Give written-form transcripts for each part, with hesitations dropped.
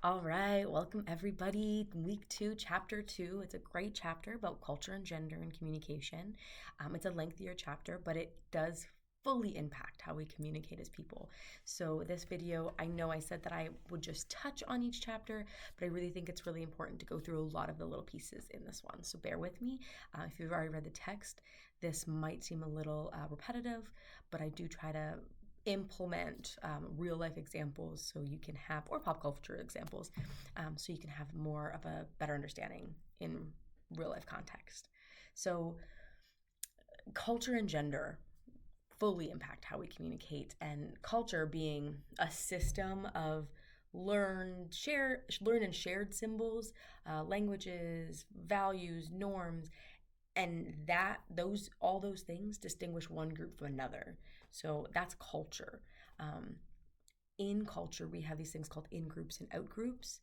All right, welcome everybody. Week 2, chapter 2. It's a great chapter about culture and gender and communication. It's a lengthier chapter, but it does fully impact how we communicate as people. So, this video, I know I said that I would just touch on each chapter, but I really think it's really important to go through a lot of the little pieces in this one. So, bear with me. If you've already read the text, this might seem a little repetitive, but I do try to implement real life examples so you can have, or pop culture examples, so you can have more of a better understanding in real life context. So, culture and gender fully impact how we communicate, and culture being a system of learn and shared symbols, languages, values, norms, and that those all those things distinguish one group from another. So that's culture. um, in culture we have these things called in groups and out groups.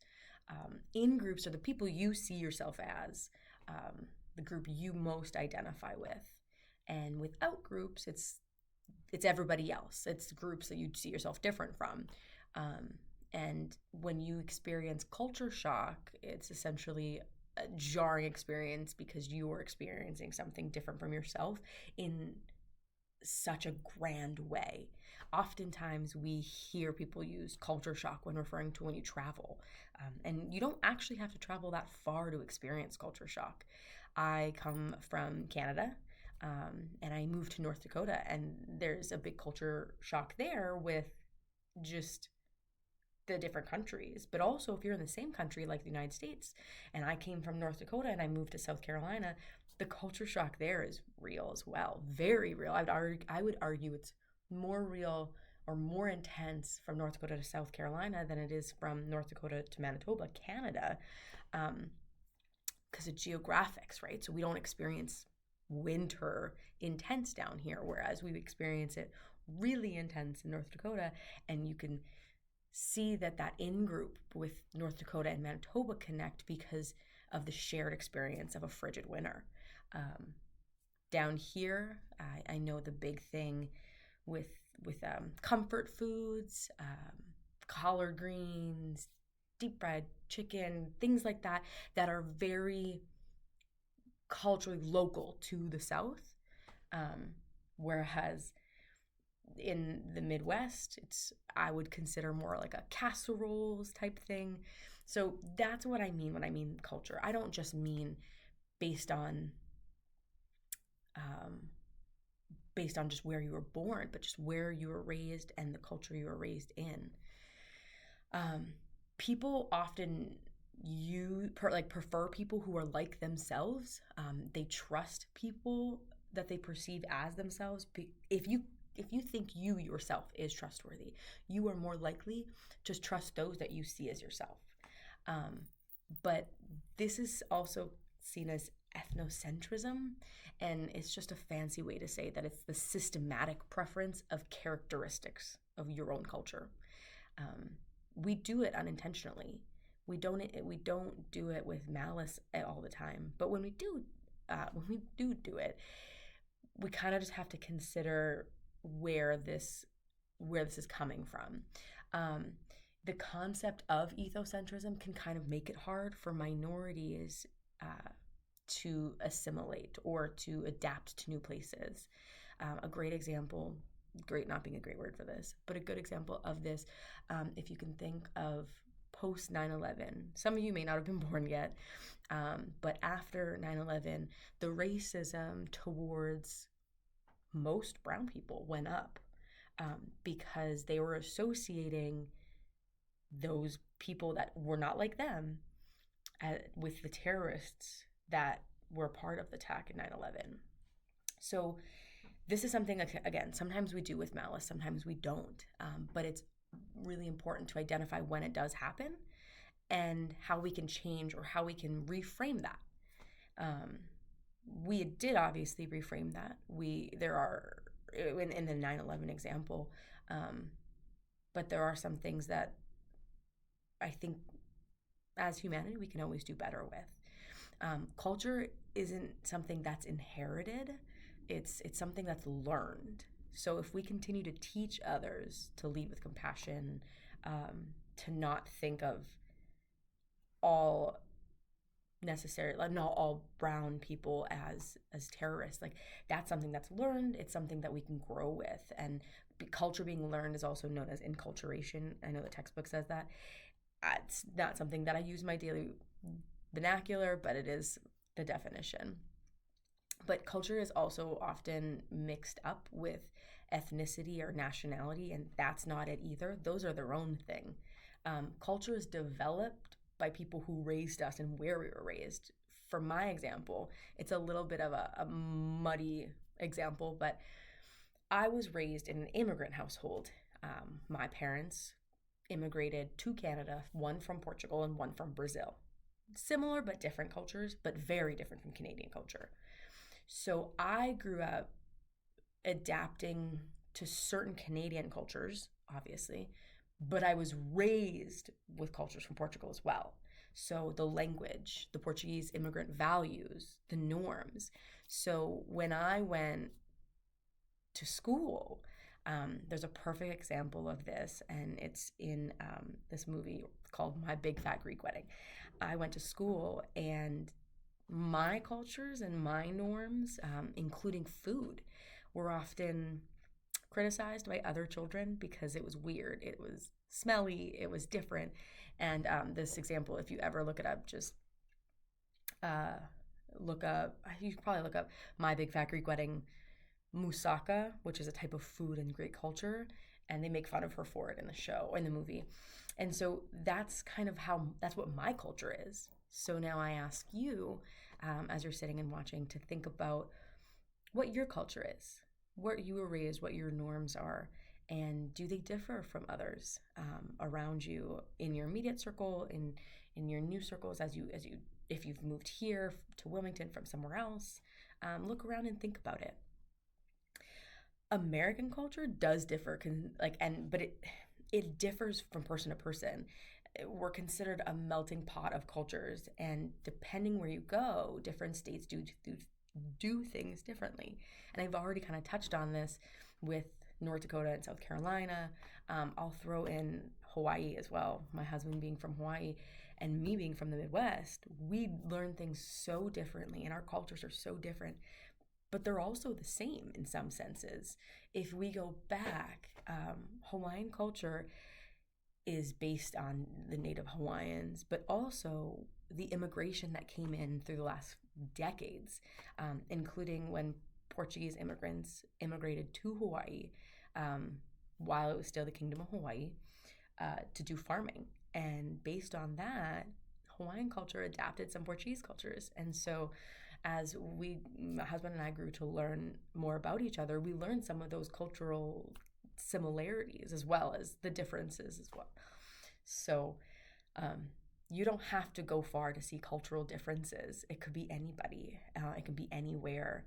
In groups are the people you see yourself as, the group you most identify with, and with out groups it's everybody else. It's groups that you see yourself different from. And when you experience culture shock, it's essentially a jarring experience because you are experiencing something different from yourself in such a grand way. Oftentimes, we hear people use culture shock when referring to when you travel. And you don't actually have to travel that far to experience culture shock. I come from Canada, and I moved to North Dakota, and there's a big culture shock there with just the different countries. But also, if you're in the same country like the United States, and I came from North Dakota and I moved to South Carolina, the culture shock there is real as well. Very real. I would argue it's more real or more intense from North Dakota to South Carolina than it is from North Dakota to Manitoba, Canada, because of geographics, right? So we don't experience winter intense down here, whereas we experience it really intense in North Dakota. And you can see that in group with North Dakota and Manitoba connect because of the shared experience of a frigid winter. Um, Down here, I know the big thing with comfort foods, collard greens, deep fried chicken, things like that, that are very culturally local to the South. Um, Whereas in the Midwest, it's, I would consider more like a casseroles type thing. So that's what I mean when I mean culture. I don't just mean based on um, based on just where you were born, but just where you were raised and the culture you were raised in. Um, People often prefer people who are like themselves. They trust people that they perceive as themselves. If you think you yourself is trustworthy, you are more likely to trust those that you see as yourself. Um, but this is also seen as ethnocentrism, and it's just a fancy way to say that it's the systematic preference of characteristics of your own culture. Um, we do it unintentionally. We don't do it with malice all the time. But when we do it, we kind of just have to consider where this is coming from. Um, the concept of ethocentrism can kind of make it hard for minorities to assimilate or to adapt to new places. A great example, great not being a great word for this, but a good example of this, if you can think of post 9/11. Some of you may not have been born yet, but after 9/11, the racism towards most brown people went up, because they were associating those people that were not like them with the terrorists that were part of the attack in 9/11. So this is something, again, sometimes we do with malice, sometimes we don't, but it's really important to identify when it does happen and how we can change or how we can reframe that. Um, we did obviously reframe that. There are in the 9/11 example, um, but there are some things that I think as humanity we can always do better with. Culture isn't something that's inherited; it's something that's learned. So if we continue to teach others to lead with compassion, to not think of all necessary, like not all brown people as terrorists. Like that's something that's learned. It's something that we can grow with, and culture being learned is also known as enculturation. I know the textbook says that. It's not something that I use in my daily vernacular, but it is the definition. But culture is also often mixed up with ethnicity or nationality, and that's not it either. Those are their own thing. Culture is developed by people who raised us and where we were raised. For my example, it's a little bit of a muddy example, but I was raised in an immigrant household. My parents immigrated to Canada, one from Portugal and one from Brazil. Similar but different cultures, but very different from Canadian culture. So I grew up adapting to certain Canadian cultures, obviously, but I was raised with cultures from Portugal as well. So the language, the Portuguese immigrant values, the norms. So when I went to school, there's a perfect example of this, and it's in this movie called My Big Fat Greek Wedding. I went to school, and my cultures and my norms, including food, were often criticized by other children because it was weird, it was smelly, it was different. And this example, if you ever look it up, just uh, you can probably look up My Big Fat Greek Wedding moussaka, which is a type of food in Greek culture, and they make fun of her for it in the show or in the movie. And so that's kind of that's what my culture is. So now I ask you, as you're sitting and watching, to think about what your culture is, where you were raised, what your norms are, and do they differ from others around you in your immediate circle, in your new circles, as you if you've moved here to Wilmington from somewhere else. Look around and think about it. American culture does differ, but it differs from person to person. We're considered a melting pot of cultures, and depending where you go, different states do things differently. And I've already kind of touched on this with North Dakota and South Carolina. I'll throw in Hawaii as well. My husband being from Hawaii and me being from the Midwest, we learn things so differently, and our cultures are so different, but they're also the same in some senses. If we go back, Hawaiian culture is based on the native Hawaiians, but also the immigration that came in through the last decades, including when Portuguese immigrants immigrated to Hawaii while it was still the Kingdom of Hawaii to do farming. And based on that, Hawaiian culture adapted some Portuguese cultures. And so as my husband and I grew to learn more about each other, we learned some of those cultural similarities as well as the differences as well. So you don't have to go far to see cultural differences. It could be anybody. It can be anywhere,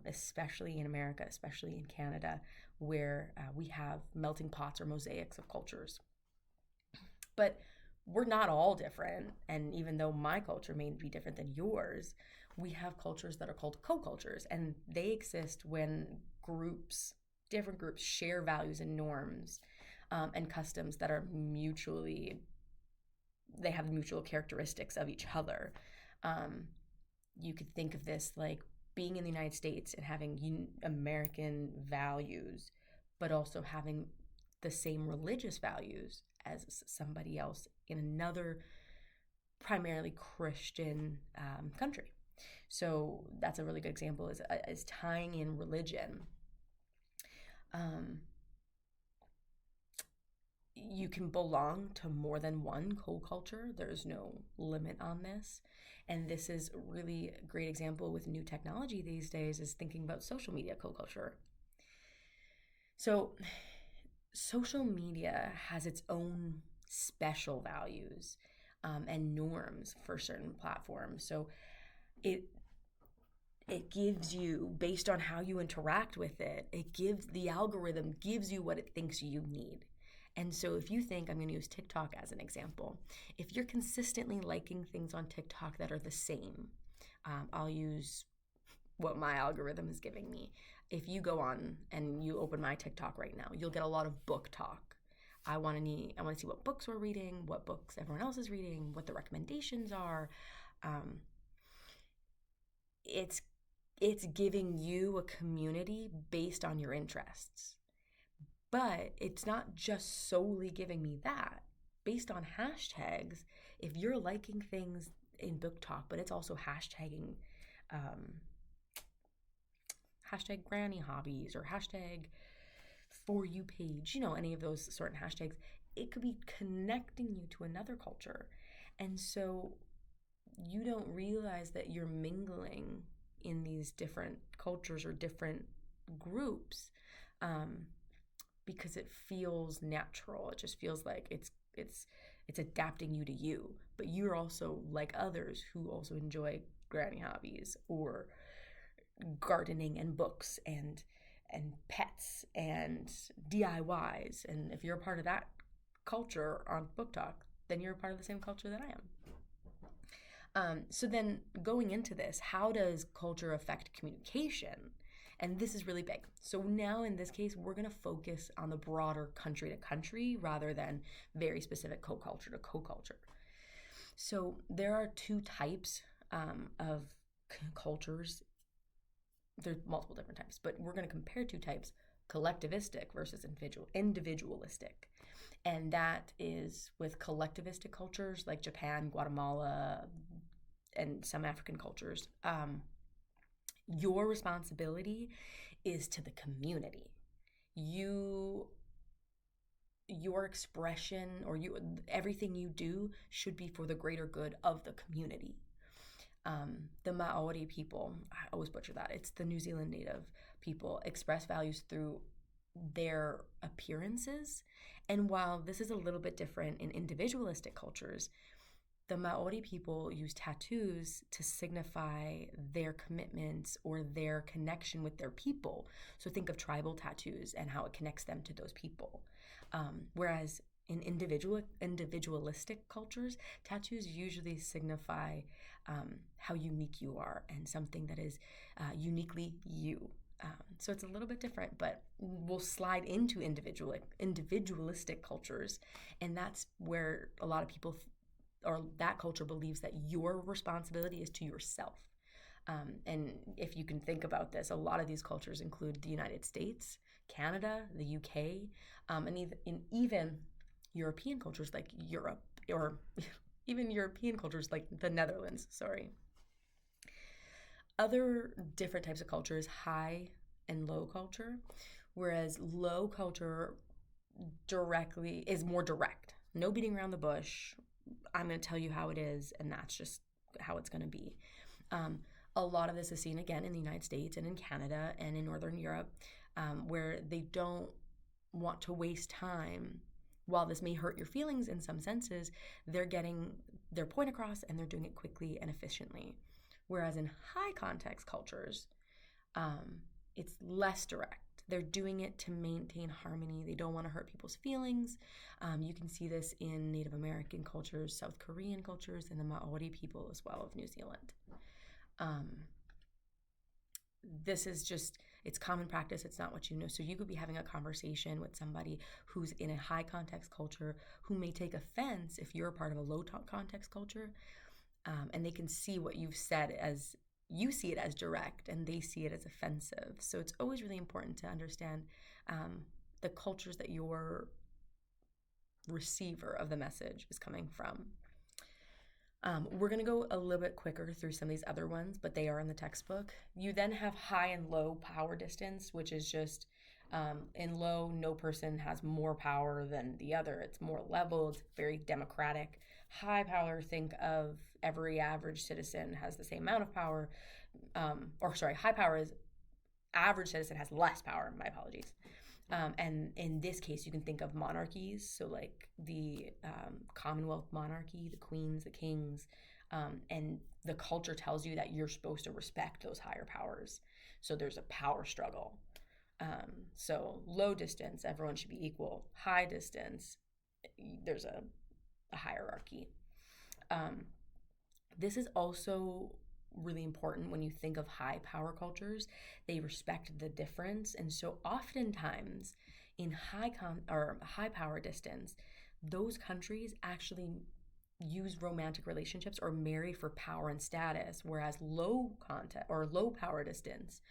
especially in America, especially in Canada, where we have melting pots or mosaics of cultures. But we're not all different. And even though my culture may be different than yours, we have cultures that are called co-cultures, and they exist when different groups share values and norms and customs that are they have mutual characteristics of each other. You could think of this like being in the United States and having American values, but also having the same religious values as somebody else in another primarily Christian country. So that's a really good example, is tying in religion. You can belong to more than one co-culture. There's no limit on this. And this is a really great example with new technology these days, is thinking about social media co-culture. So social media has its own special values and norms for certain platforms. So it gives you, based on how you interact with it, the algorithm gives you what it thinks you need. And so if you think, I'm going to use TikTok as an example, if you're consistently liking things on TikTok that are the same, I'll use what my algorithm is giving me. If you go on and you open my TikTok right now, you'll get a lot of book talk. I want to see what books we're reading, what books everyone else is reading, what the recommendations are. Um, it's it's giving you a community based on your interests. But it's not just solely giving me that. Based on hashtags, if you're liking things in book talk, but it's also hashtagging um, hashtag granny hobbies or hashtag for you page, any of those certain hashtags, it could be connecting you to another culture. And so you don't realize that you're mingling in these different cultures or different groups, um, because it feels natural. It just feels like it's adapting you to you, but you're also like others who also enjoy granny hobbies or gardening and books and pets and DIYs. And if you're a part of that culture on Book Talk, then you're a part of the same culture that I am. So then going into this, how does culture affect communication? And this is really big. So now in this case, we're going to focus on the broader country to country rather than very specific co-culture to co-culture. So there are two types of cultures. There's multiple different types, but we're going to compare two types: collectivistic versus individualistic. And that is with collectivistic cultures like Japan, Guatemala, and some African cultures. Your responsibility is to the community. Your expression or everything you do should be for the greater good of the community. The Maori people, I always butcher that, it's the New Zealand native people, express values through their appearances. And while this is a little bit different in individualistic cultures, the Maori people use tattoos to signify their commitments or their connection with their people. So think of tribal tattoos and how it connects them to those people. Whereas in individualistic cultures, tattoos usually signify how unique you are and something that is uniquely you. So it's a little bit different, but we'll slide into individualistic cultures, and that's where a lot of people or that culture believes that your responsibility is to yourself. And if you can think about this, a lot of these cultures include the United States, Canada, the UK, and even European cultures like Europe, or even European cultures like the Netherlands, sorry. Other different types of cultures, high and low culture, whereas low culture directly is more direct. No beating around the bush. I'm going to tell you how it is, and that's just how it's going to be. A lot of this is seen again in the United States and in Canada and in Northern Europe, where they don't want to waste time. While this may hurt your feelings in some senses, they're getting their point across and they're doing it quickly and efficiently. Whereas in high context cultures, it's less direct. They're doing it to maintain harmony. They don't want to hurt people's feelings. You can see this in Native American cultures, South Korean cultures, and the Maori people as well of New Zealand. This is just, it's common practice. It's not what you know. So you could be having a conversation with somebody who's in a high context culture who may take offense if you're a part of a low context culture, and they can see what you've said as you see it as direct and they see it as offensive. So it's always really important to understand the cultures that your receiver of the message is coming from. We're going to go a little bit quicker through some of these other ones, but they are in the textbook. You then have high and low power distance, which is just in low, no person has more power than the other. It's more level, it's very democratic. High power, think of every average citizen has the same amount of power. High power is average citizen has less power. My apologies. And in this case, you can think of monarchies, so like the Commonwealth monarchy, the queens, the kings, and the culture tells you that you're supposed to respect those higher powers. So there's a power struggle. So low distance, everyone should be equal. High distance, there's a hierarchy. This is also really important when you think of high power cultures. They respect the difference, and so oftentimes In high power distance, those countries actually use romantic relationships or marry for power and status, whereas low power distance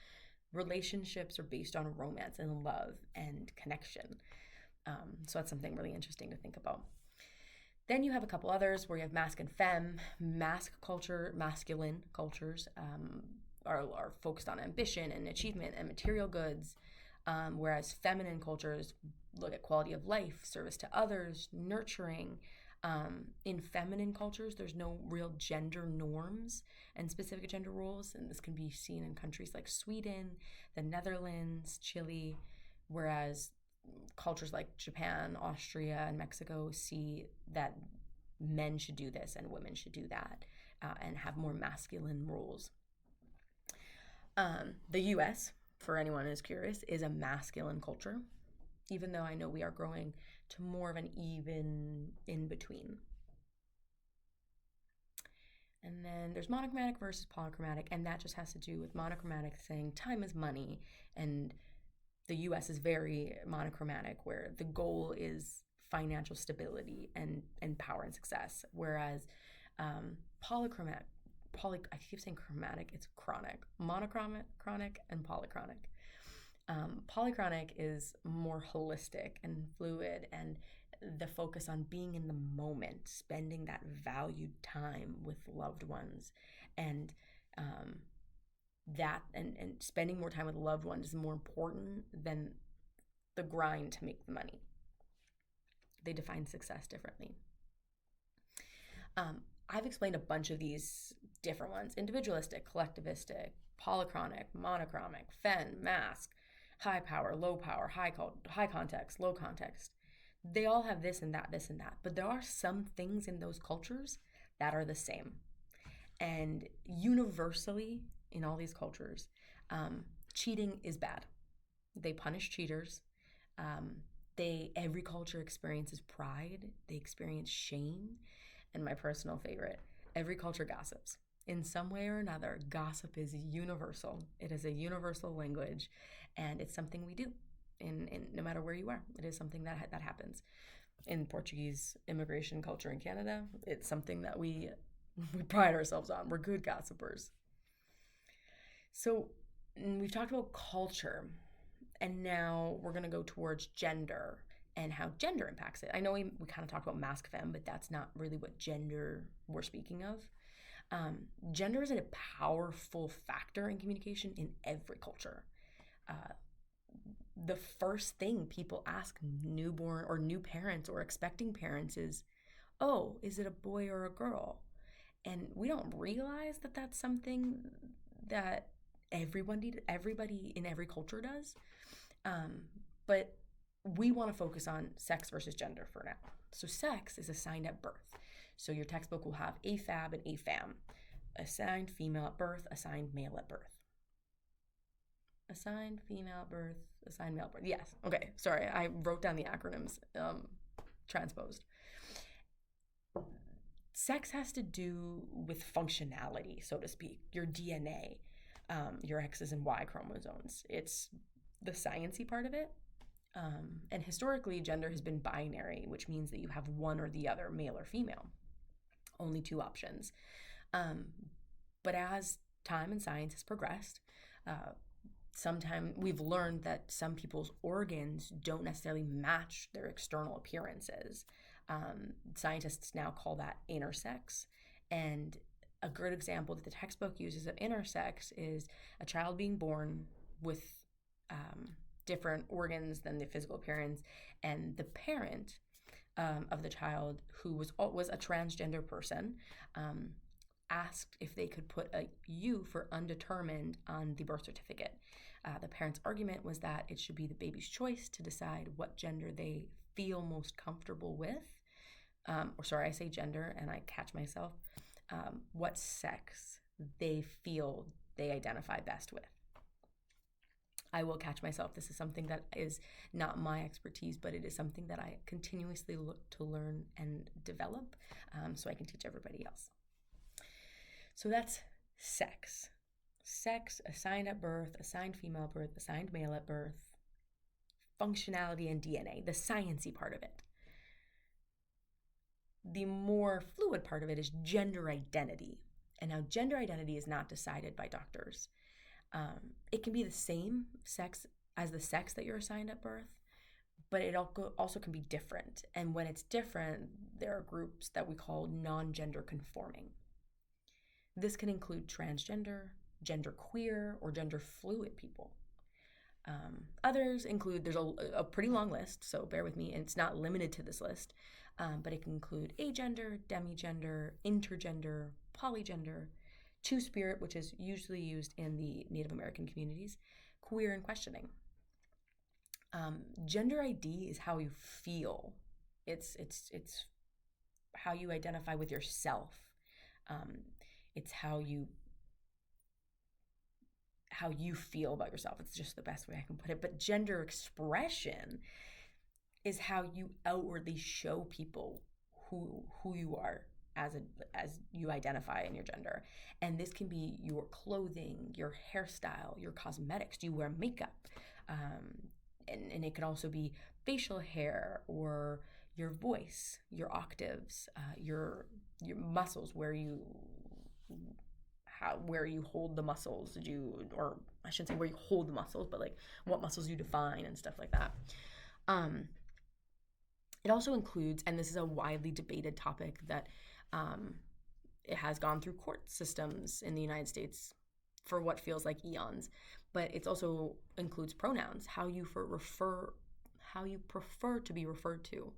relationships are based on romance and love and connection. So that's something really interesting to think about. Then you have a couple others where you have masc and femme. Masculine cultures are focused on ambition and achievement and material goods, whereas feminine cultures look at quality of life, service to others, nurturing. In feminine cultures, there's no real gender norms and specific gender roles, and this can be seen in countries like Sweden, the Netherlands, Chile, whereas cultures like Japan, Austria, and Mexico see that men should do this and women should do that, and have more masculine roles. The US, for anyone who's curious, is a masculine culture, even though I know we are growing to more of an even in between. And then there's monochromatic versus polychromatic, and that just has to do with monochromatic saying time is money, and the US is very monochromatic, where the goal is financial stability and power and success, whereas polychromatic, I keep saying chromatic, it's chronic, chronic, and polychronic. Polychronic is more holistic and fluid, and the focus on being in the moment, spending that valued time with loved ones, and and spending more time with loved ones is more important than the grind to make the money. They define success differently. I've explained a bunch of these different ones: individualistic, collectivistic, polychronic, monochromic, fen, masc, high power, low power, high context, low context. They all have this and that, but there are some things in those cultures that are the same. And universally, in all these cultures, cheating is bad. They punish cheaters. Every culture experiences pride. They experience shame. And my personal favorite, every culture gossips. In some way or another, gossip is universal. It is a universal language, and it's something we do. In no matter where you are, it is something that happens. In Portuguese immigration culture in Canada, it's something that we pride ourselves on. We're good gossipers. So we've talked about culture, and now we're going to go towards gender and how gender impacts it. I know we kind of talked about masc femme, but that's not really what gender we're speaking of. Gender is a powerful factor in communication in every culture. The first thing people ask newborn or new parents or expecting parents is, oh, is it a boy or a girl? And we don't realize that that's something that everybody in every culture does. But we want to focus on sex versus gender for now. So sex is assigned at birth. So your textbook will have AFAB and AFAM. Assigned female at birth, assigned male at birth. Assigned female at birth, assigned male at birth. Yes. Okay. Sorry. I wrote down the acronyms transposed. Sex has to do with functionality, so to speak. Your DNA, your X's and Y chromosomes. It's the sciencey part of it. And historically, gender has been binary, which means that you have one or the other, male or female. Only two options. But as time and science has progressed, sometimes we've learned that some people's organs don't necessarily match their external appearances. Scientists now call that intersex. And a good example that the textbook uses of intersex is a child being born with different organs than the physical appearance, and the parent of the child, who was a transgender person, asked if they could put a U for undetermined on the birth certificate. The parent's argument was that it should be the baby's choice to decide what gender they feel most comfortable with. I say gender and I catch myself. What sex they feel they identify best with. I will catch myself. This is something that is not my expertise, but it is something that I continuously look to learn and develop, so I can teach everybody else. So that's sex. Sex assigned at birth, assigned female at birth, assigned male at birth. functionality and DNA, the sciencey part of it. The more fluid part of it is gender identity. And now gender identity is not decided by doctors. It can be the same sex as the sex that you're assigned at birth, but it also can be different. And when it's different, there are groups that we call non-gender conforming. This can include transgender, genderqueer, or gender fluid people. Others include, there's a pretty long list, so bear with me, and it's not limited to this list, but it can include agender, demigender, intergender, polygender, two-spirit, which is usually used in the Native American communities, queer, and questioning. Gender ID is how you feel. It's how you identify with yourself. It's how you feel about yourself. It's just the best way I can put it. But gender expression is how you outwardly show people who you are as you identify in your gender. And this can be your clothing, your hairstyle, your cosmetics. Do you wear makeup? And it can also be facial hair or your voice, your octaves, your muscles, where you hold the muscles. Or I shouldn't say where you hold the muscles, but like what muscles you define and stuff like that. It also includes, and this is a widely debated topic that it has gone through court systems in the United States for what feels like eons, but it also includes pronouns, how you prefer to be referred to.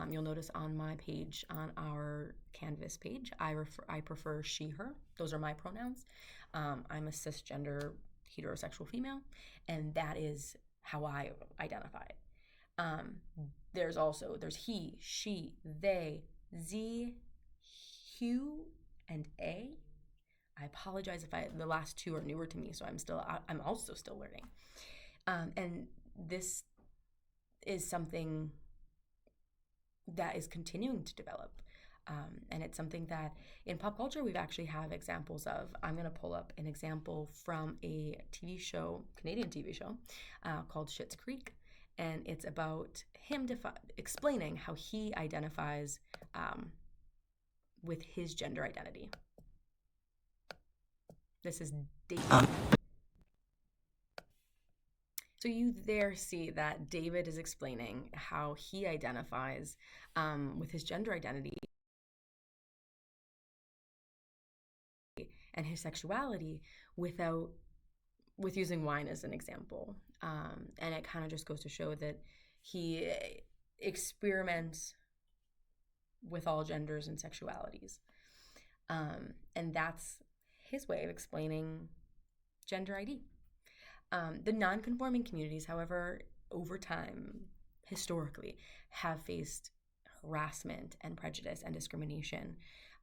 You'll notice on my page, on our Canvas page, I prefer she, her. Those are my pronouns. I'm a cisgender heterosexual female, and that is how I identify. There's he, she, they, z, hue, and a. I apologize if the last two are newer to me, so I'm also still learning. And this is something that is continuing to develop. And it's something that in pop culture we actually have examples of. I'm going to pull up an example from a TV show, Canadian TV show, called Schitt's Creek. And it's about him explaining how he identifies with his gender identity. This is David. So you there see that David is explaining how he identifies with his gender identity and his sexuality with using wine as an example. And it kind of just goes to show that he experiments with all genders and sexualities. And that's his way of explaining gender ID. The non-conforming communities, however, over time, historically, have faced harassment and prejudice and discrimination.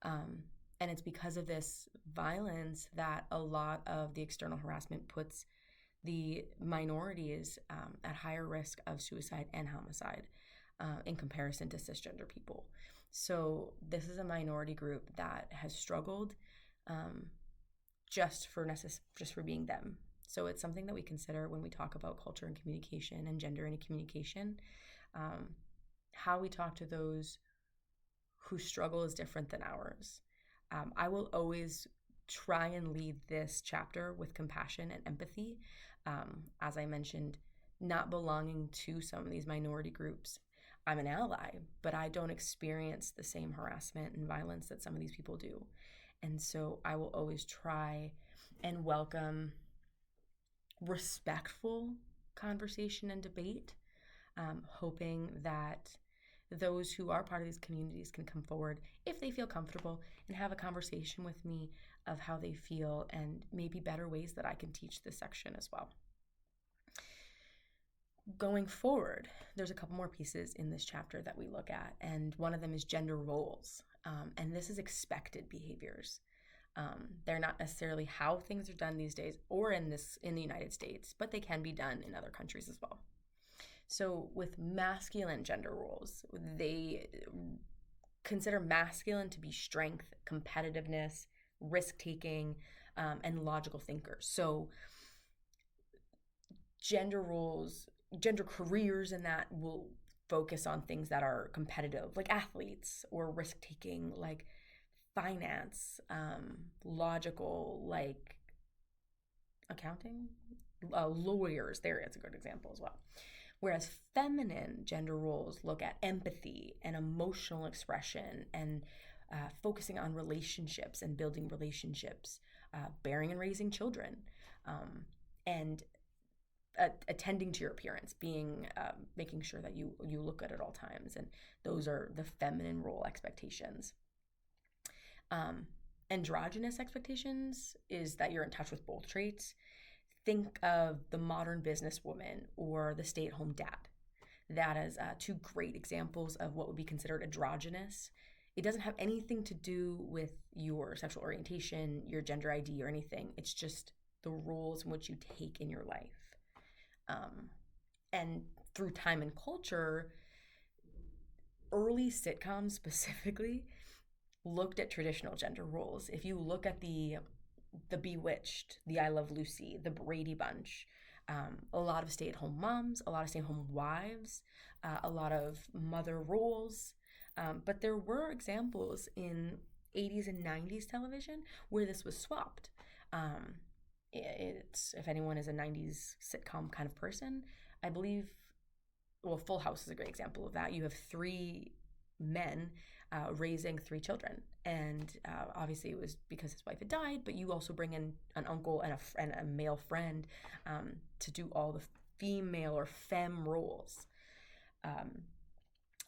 And it's because of this violence that a lot of the external harassment puts the minorities at higher risk of suicide and homicide in comparison to cisgender people. So this is a minority group that has struggled just for being them. So it's something that we consider when we talk about culture and communication and gender in communication. How we talk to those whose struggle is different than ours. I will always try and lead this chapter with compassion and empathy. As I mentioned, not belonging to some of these minority groups, I'm an ally, but I don't experience the same harassment and violence that some of these people do. And so I will always try and welcome respectful conversation and debate, hoping that those who are part of these communities can come forward if they feel comfortable and have a conversation with me of how they feel and maybe better ways that I can teach this section as well. Going forward, there's a couple more pieces in this chapter that we look at, and one of them is gender roles, and this is expected behaviors. They're not necessarily how things are done these days or in the United States, but they can be done in other countries as well. So with masculine gender roles, they consider masculine to be strength, competitiveness, risk-taking, and logical thinkers. So gender roles gender careers, and that will focus on things that are competitive, like athletes, or risk taking, like finance, logical, like accounting, lawyers. There, it's a good example as well. Whereas feminine gender roles look at empathy and emotional expression, and focusing on relationships and building relationships, bearing and raising children, and attending to your appearance, being making sure that you look good at all times, and those are the feminine role expectations. Androgynous expectations is that you're in touch with both traits. Think of the modern businesswoman or the stay-at-home dad. That is two great examples of what would be considered androgynous. It doesn't have anything to do with your sexual orientation, your gender ID, or anything. It's just the roles in which you take in your life. And through time and culture, early sitcoms specifically looked at traditional gender roles. If you look at the Bewitched, the I Love Lucy, the Brady Bunch, a lot of stay-at-home moms, a lot of stay-at-home wives, a lot of mother roles. But there were examples in 80s and 90s television where this was swapped. It's, if anyone is a 90s sitcom kind of person, I believe, well, Full House is a great example of that. You have three men raising three children, and obviously it was because his wife had died, but you also bring in an uncle and a male friend to do all the female or femme roles.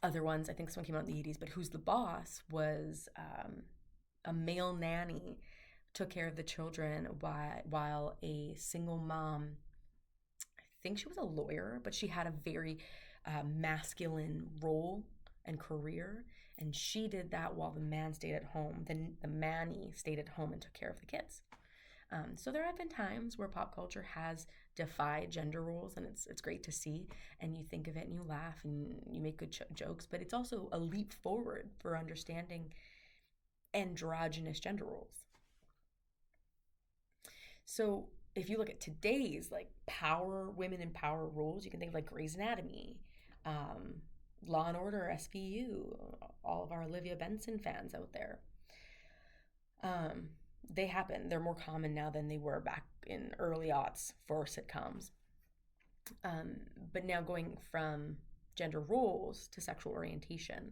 Other ones, I think someone came out in the 80s, but Who's the Boss was a male nanny took care of the children while a single mom, I think she was a lawyer, but she had a very masculine role and career, and she did that while the man stayed at home. Then the manny stayed at home and took care of the kids. So there have been times where pop culture has defied gender roles, and it's great to see, and you think of it and you laugh and you make good jokes, but it's also a leap forward for understanding androgynous gender roles. So if you look at today's like women in power roles, you can think of like Grey's Anatomy, Law and Order, SVU, all of our Olivia Benson fans out there. They happen. They're more common now than they were back in early aughts for sitcoms. But now going from gender roles to sexual orientation,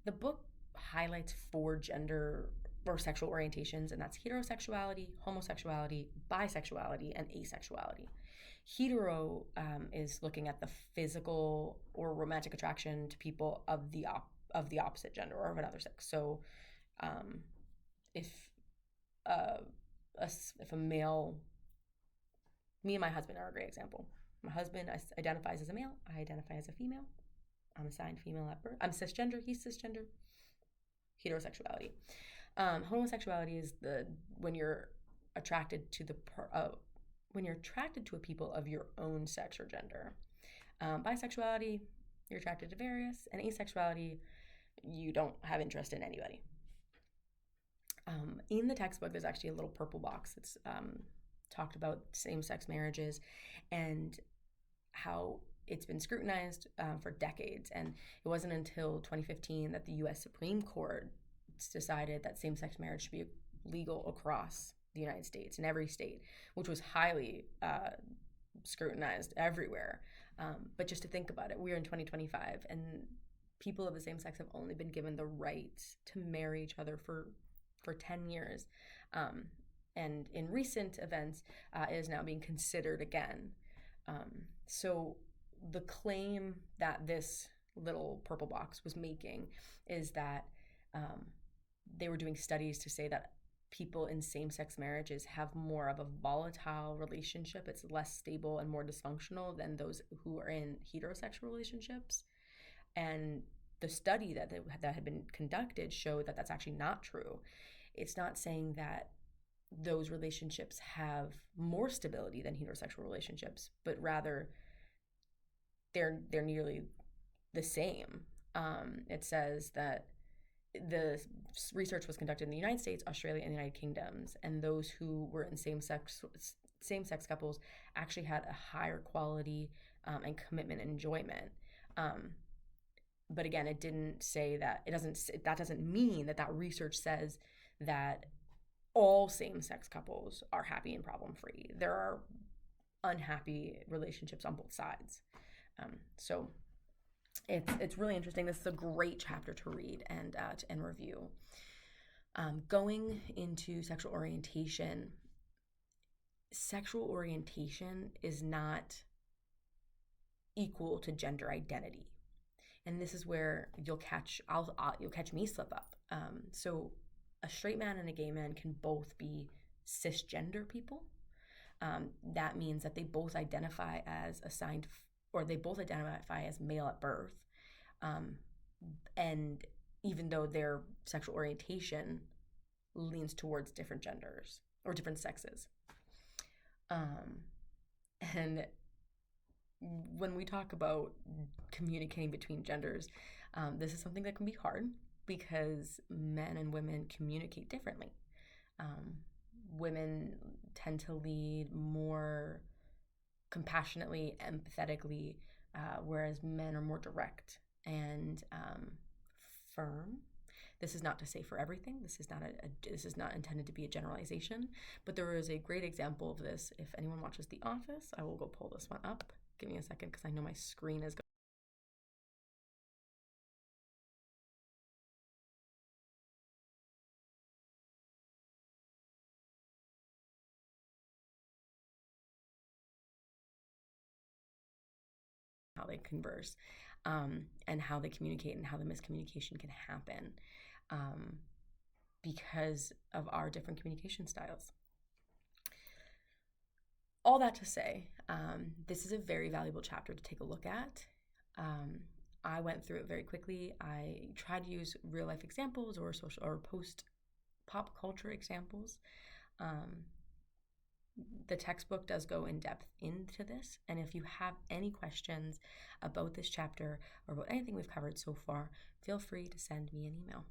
the book highlights 4 gender or sexual orientations, and that's heterosexuality, homosexuality, bisexuality, and asexuality. Hetero is looking at the physical or romantic attraction to people of the opposite gender or of another sex. So, if a male, me and my husband are a great example. My husband identifies as a male. I identify as a female. I'm assigned female at birth. I'm cisgender. He's cisgender. Heterosexuality. Homosexuality is when you're attracted to a people of your own sex or gender. Bisexuality, you're attracted to various, and asexuality, you don't have interest in anybody. In the textbook, there's actually a little purple box. It's talked about same-sex marriages and how it's been scrutinized for decades. And it wasn't until 2015 that the U.S. Supreme Court decided that same-sex marriage should be legal across the United States in every state, which was highly scrutinized everywhere. But just to think about it, we're in 2025, and people of the same sex have only been given the right to marry each other for 10 years. And in recent events, it is now being considered again. So the claim that this little purple box was making is that they were doing studies to say that people in same-sex marriages have more of a volatile relationship. It's less stable and more dysfunctional than those who are in heterosexual relationships. And the study that had been conducted showed that that's actually not true. It's not saying that those relationships have more stability than heterosexual relationships, but rather they're nearly the same. It says that the research was conducted in the United States, Australia, and the United Kingdoms, and those who were in same-sex couples actually had a higher quality and commitment and enjoyment. Um, but again, it didn't say that. That doesn't mean that research says that all same-sex couples are happy and problem-free. There are unhappy relationships on both sides. So it's really interesting. This is a great chapter to read and review. Going into sexual orientation is not equal to gender identity, and this is where you'll catch me slip up. So a straight man and a gay man can both be cisgender people. That means that they both identify as they both identify as male at birth, and even though their sexual orientation leans towards different genders or different sexes. And when we talk about communicating between genders, this is something that can be hard because men and women communicate differently. Women tend to lead more compassionately, empathetically, whereas men are more direct and firm. This is not to say for everything. This is not intended to be a generalization, but there is a great example of this. If anyone watches The Office, I will go pull this one up. Give me a second because I know my screen is going. How they converse, and how they communicate, and how the miscommunication can happen, because of our different communication styles. All that to say, this is a very valuable chapter to take a look at. I went through it very quickly. I tried to use real life examples or social or post pop culture examples. The textbook does go in depth into this, and if you have any questions about this chapter or about anything we've covered so far, feel free to send me an email.